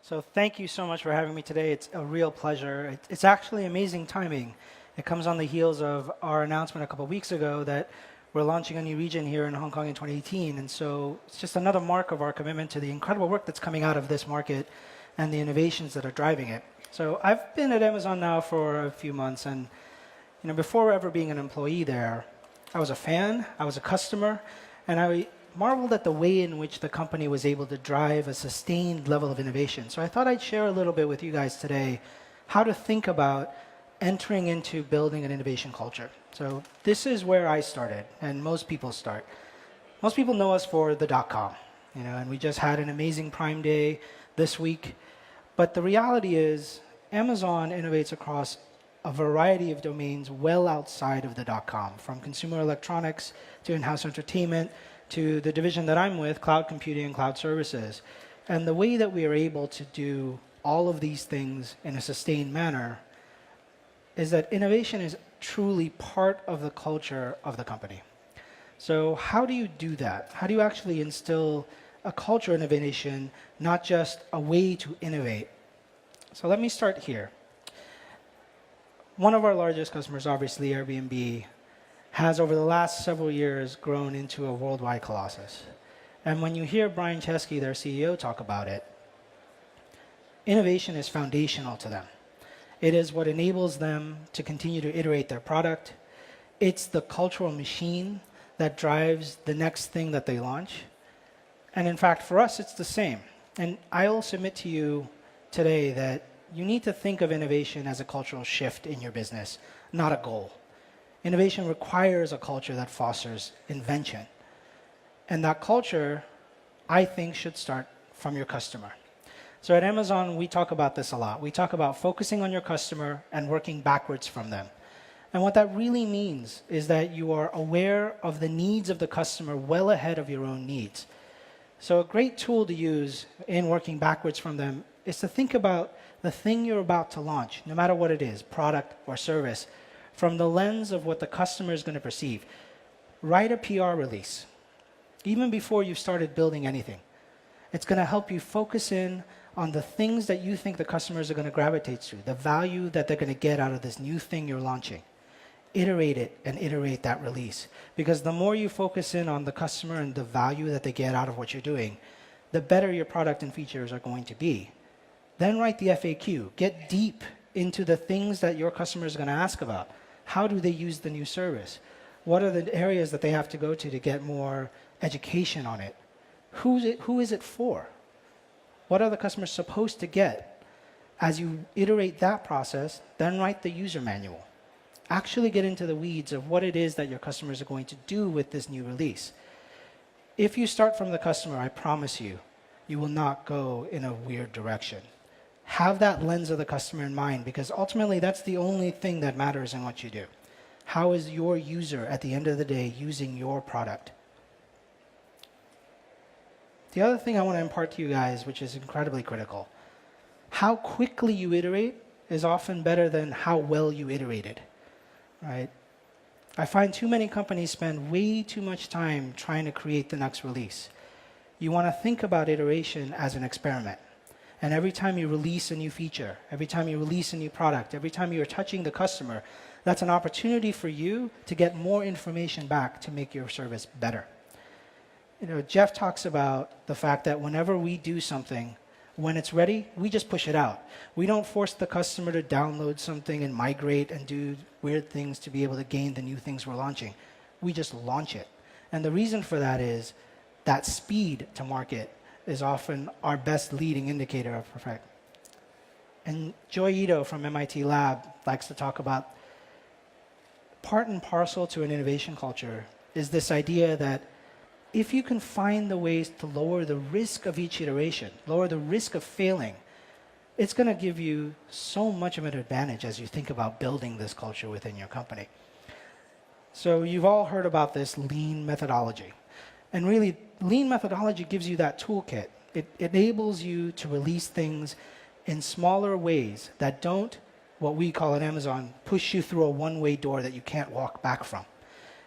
So thank you so much for having me today. It's a real pleasure. It's actually amazing timing. It comes on the heels of our announcement a couple of weeks ago that we're launching a new region here in Hong Kong in 2018. And so it's just another mark of our commitment to the incredible work that's coming out of this market and the innovations that are driving it. So I've been at Amazon now for a few months, and before ever being an employee there, I was a fan, I was a customer, and I marveled at the way in which the company was able to drive a sustained level of innovation. So I thought I'd share a little bit with you guys today how to think about entering into building an innovation culture. So this is where I started, and most people start. Most people know us for the .com, and we just had an amazing Prime Day this week. But the reality is, Amazon innovates across a variety of domains well outside of the .com, from consumer electronics to in-house entertainment to the division that I'm with, cloud computing and cloud services. And the way that we are able to do all of these things in a sustained manner is that innovation is truly part of the culture of the company. So how do you do that? How do you actually instill a culture of innovation, not just a way to innovate? So let me start here. One of our largest customers, obviously Airbnb, has over the last several years grown into a worldwide colossus. And when you hear Brian Chesky, their CEO, talk about it, innovation is foundational to them. It is what enables them to continue to iterate their product. It's the cultural machine that drives the next thing that they launch. And in fact, for us, it's the same. And I'll submit to you today that you need to think of innovation as a cultural shift in your business, not a goal. Innovation requires a culture that fosters invention. And that culture, I think, should start from your customer. So at Amazon, we talk about this a lot. We talk about focusing on your customer and working backwards from them. And what that really means is that you are aware of the needs of the customer well ahead of your own needs. So a great tool to use in working backwards from them is to think about the thing you're about to launch, no matter what it is, product or service, from the lens of what the customer is going to perceive. Write a PR release, even before you started building anything. It's going to help you focus in on the things that you think the customers are going to gravitate to, the value that they're going to get out of this new thing you're launching. Iterate it and iterate that release. Because the more you focus in on the customer and the value that they get out of what you're doing, the better your product and features are going to be. Then write the FAQ. Get deep into the things that your customers are going to ask about. How do they use the new service? What are the areas that they have to go to get more education on it? Who is it for? What are the customers supposed to get? As you iterate that process, then write the user manual. Actually get into the weeds of what it is that your customers are going to do with this new release. If you start from the customer, I promise you, you will not go in a weird direction. Have that lens of the customer in mind, because ultimately that's the only thing that matters in what you do. How is your user at the end of the day using your product? The other thing I want to impart to you guys, which is incredibly critical, how quickly you iterate is often better than how well you iterated, right? I find too many companies spend way too much time trying to create the next release. You want to think about iteration as an experiment. And every time you release a new feature, every time you release a new product, every time you're touching the customer, that's an opportunity for you to get more information back to make your service better. Jeff talks about the fact that whenever we do something, when it's ready, we just push it out. We don't force the customer to download something and migrate and do weird things to be able to gain the new things we're launching. We just launch it. And the reason for that is that speed to market is often our best leading indicator of perfect. And Joy Ito from MIT Lab likes to talk about part and parcel to an innovation culture is this idea that if you can find the ways to lower the risk of each iteration, lower the risk of failing, it's going to give you so much of an advantage as you think about building this culture within your company. So you've all heard about this lean methodology. And really, lean methodology gives you that toolkit. It enables you to release things in smaller ways that don't, what we call at Amazon, push you through a one-way door that you can't walk back from.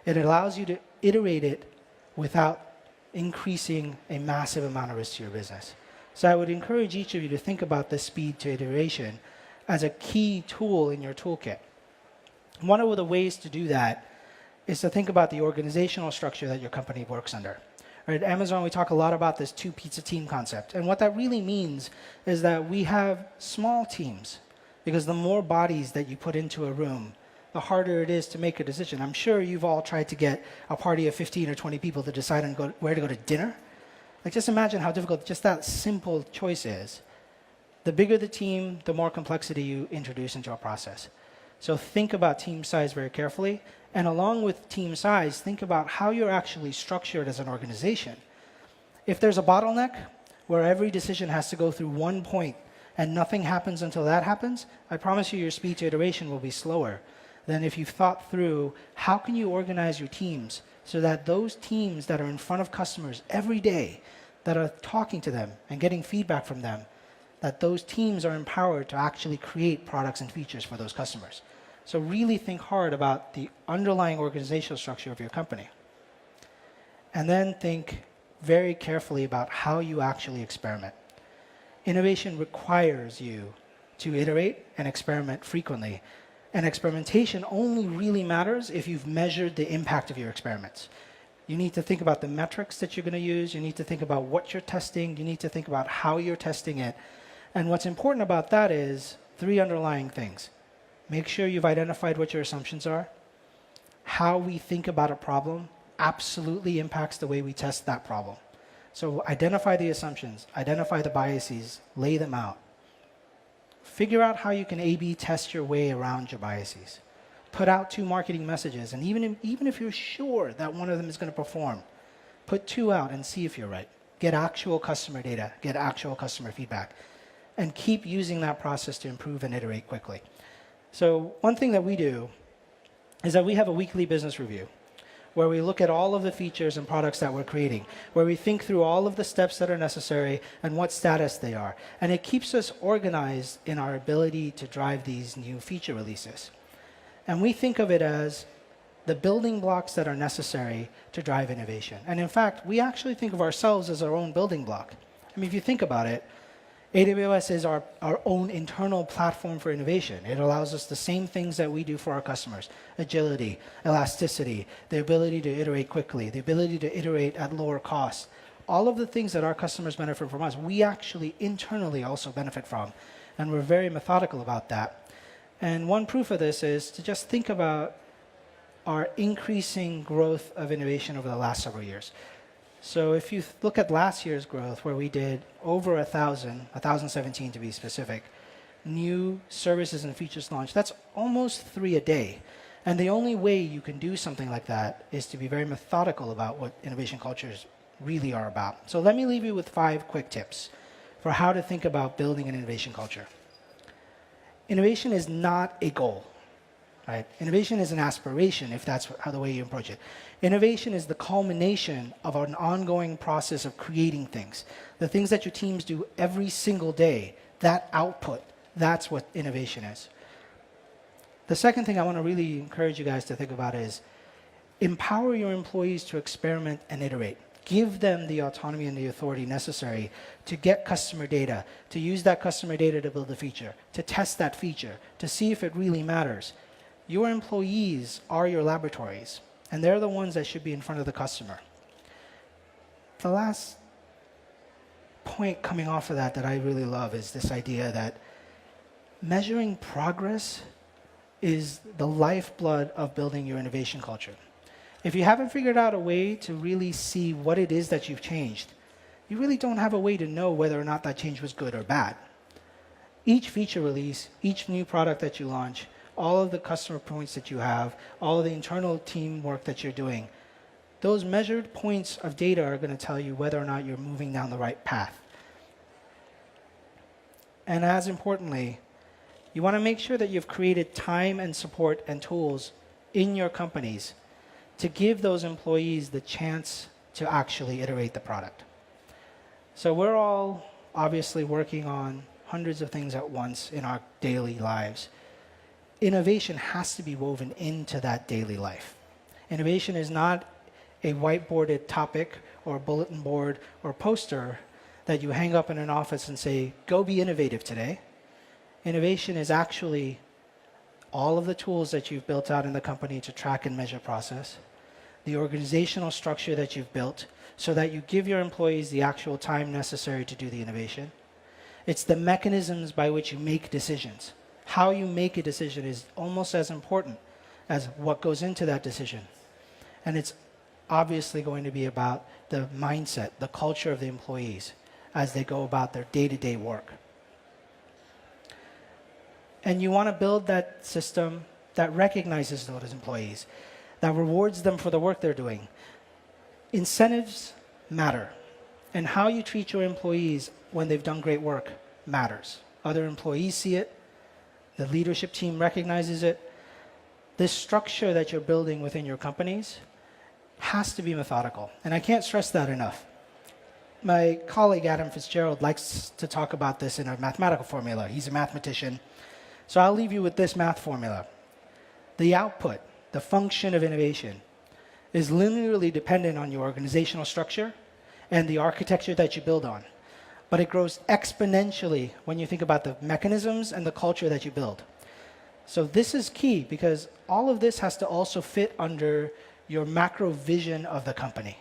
It allows you to iterate it without increasing a massive amount of risk to your business. So I would encourage each of you to think about the speed to iteration as a key tool in your toolkit. One of the ways to do that is to think about the organizational structure that your company works under. Right, at Amazon, we talk a lot about this two-pizza team concept. And what that really means is that we have small teams, because the more bodies that you put into a room, the harder it is to make a decision. I'm sure you've all tried to get a party of 15 or 20 people to decide on where to go to dinner. Like, just imagine how difficult just that simple choice is. The bigger the team, the more complexity you introduce into a process. So think about team size very carefully. And along with team size, think about how you're actually structured as an organization. If there's a bottleneck where every decision has to go through one point and nothing happens until that happens, I promise you your speed to iteration will be slower than if you've thought through how can you organize your teams so that those teams that are in front of customers every day, that are talking to them and getting feedback from them, that those teams are empowered to actually create products and features for those customers. So really think hard about the underlying organizational structure of your company. And then think very carefully about how you actually experiment. Innovation requires you to iterate and experiment frequently. And experimentation only really matters if you've measured the impact of your experiments. You need to think about the metrics that you're going to use. You need to think about what you're testing. You need to think about how you're testing it. And what's important about that is 3 underlying things. Make sure you've identified what your assumptions are. How we think about a problem absolutely impacts the way we test that problem. So identify the assumptions, identify the biases, lay them out. Figure out how you can A/B test your way around your biases. Put out 2 marketing messages, and even if you're sure that one of them is going to perform, put 2 out and see if you're right. Get actual customer data, get actual customer feedback, and keep using that process to improve and iterate quickly. So one thing that we do is that we have a weekly business review where we look at all of the features and products that we're creating, where we think through all of the steps that are necessary and what status they are. And it keeps us organized in our ability to drive these new feature releases. And we think of it as the building blocks that are necessary to drive innovation. And in fact, we actually think of ourselves as our own building block. I mean, if you think about it, AWS is our own internal platform for innovation. It allows us the same things that we do for our customers: agility, elasticity, the ability to iterate quickly, the ability to iterate at lower cost. All of the things that our customers benefit from us, we actually internally also benefit from. And we're very methodical about that. And one proof of this is to just think about our increasing growth of innovation over the last several years. So if you look at last year's growth, where we did over 1,017 to be specific, new services and features launched, that's almost 3 a day. And the only way you can do something like that is to be very methodical about what innovation cultures really are about. So let me leave you with 5 quick tips for how to think about building an innovation culture. Innovation is not a goal. Right? Innovation is an aspiration, if that's how the way you approach it. Innovation is the culmination of an ongoing process of creating things. The things that your teams do every single day, that output, that's what innovation is. The second thing I want to really encourage you guys to think about is empower your employees to experiment and iterate. Give them the autonomy and the authority necessary to get customer data, to use that customer data to build a feature, to test that feature, to see if it really matters. Your employees are your laboratories, and they're the ones that should be in front of the customer. The last point coming off of that I really love is this idea that measuring progress is the lifeblood of building your innovation culture. If you haven't figured out a way to really see what it is that you've changed, you really don't have a way to know whether or not that change was good or bad. Each feature release, each new product that you launch, all of the customer points that you have, all of the internal teamwork that you're doing, those measured points of data are going to tell you whether or not you're moving down the right path. And as importantly, you want to make sure that you've created time and support and tools in your companies to give those employees the chance to actually iterate the product. So we're all obviously working on hundreds of things at once in our daily lives. Innovation has to be woven into that daily life. Innovation is not a whiteboarded topic or bulletin board or poster that you hang up in an office and say, go be innovative today. Innovation is actually all of the tools that you've built out in the company to track and measure process, the organizational structure that you've built so that you give your employees the actual time necessary to do the innovation. It's the mechanisms by which you make decisions. How you make a decision is almost as important as what goes into that decision. And it's obviously going to be about the mindset, the culture of the employees as they go about their day-to-day work. And you want to build that system that recognizes those employees, that rewards them for the work they're doing. Incentives matter. And how you treat your employees when they've done great work matters. Other employees see it. The leadership team recognizes it. This structure that you're building within your companies has to be methodical. And I can't stress that enough. My colleague, Adam Fitzgerald, likes to talk about this in a mathematical formula. He's a mathematician. So I'll leave you with this math formula. The output, the function of innovation, is linearly dependent on your organizational structure and the architecture that you build on. But it grows exponentially when you think about the mechanisms and the culture that you build. So this is key because all of this has to also fit under your macro vision of the company.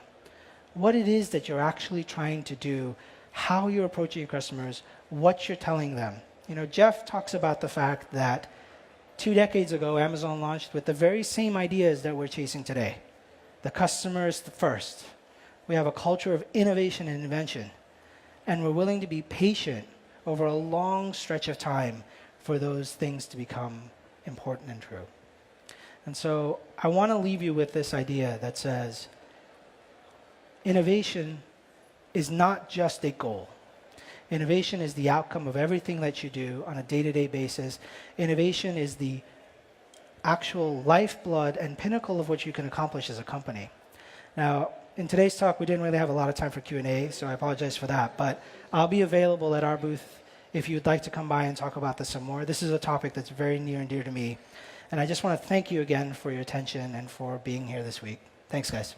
What it is that you're actually trying to do, how you're approaching your customers, what you're telling them. You know, Jeff talks about the fact that 2 decades ago, Amazon launched with the very same ideas that we're chasing today. The customer is the first. We have a culture of innovation and invention. And we're willing to be patient over a long stretch of time for those things to become important and true. And so I want to leave you with this idea that says, innovation is not just a goal. Innovation is the outcome of everything that you do on a day-to-day basis. Innovation is the actual lifeblood and pinnacle of what you can accomplish as a company. Now, in today's talk, we didn't really have a lot of time for Q&A, so I apologize for that. But I'll be available at our booth if you'd like to come by and talk about this some more. This is a topic that's very near and dear to me. And I just want to thank you again for your attention and for being here this week. Thanks, guys.